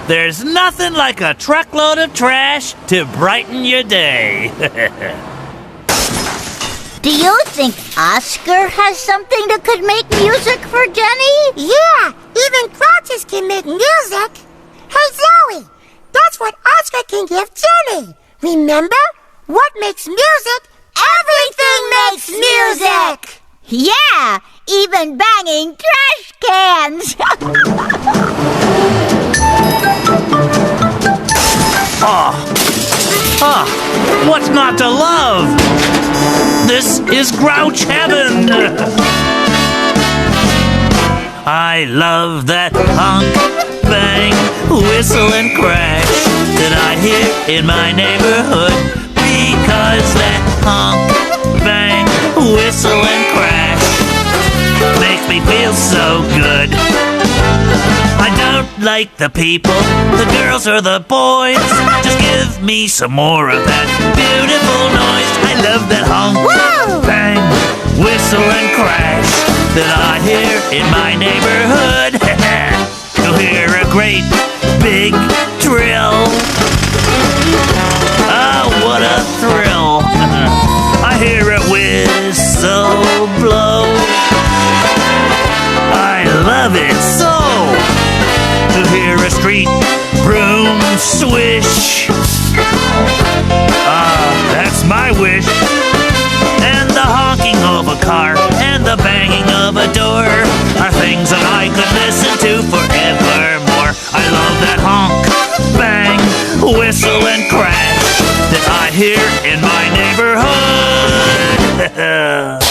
There's nothing like a truckload of trash to brighten your day. Do you think Oscar has something that could make music for Jenny? Yeah, even crouches can make music. Hey, Zoe, that's what Oscar can give Jenny. Remember? What makes music? Everything makes music! Yeah, even banging trash cans. What's not to love? This is Grouch Heaven. I love that honk, bang, whistle and crash that I hear in my neighborhood, because that honk, bang, whistle and crash makes me feel so good. I don't like the people, the girls or the boys. Just give me some more of that beautiful noise. I love that honk, bang, whistle and crash that I hear in my neighborhood. You'll hear a great big trill. Oh, what a thrill. I hear a whistle blow. I love it so. To hear a street broom swish. That's my wish. And the honking of a car and the banging of a door are things that I could listen to forevermore. I love that honk, bang, whistle and crash that I hear in my neighborhood.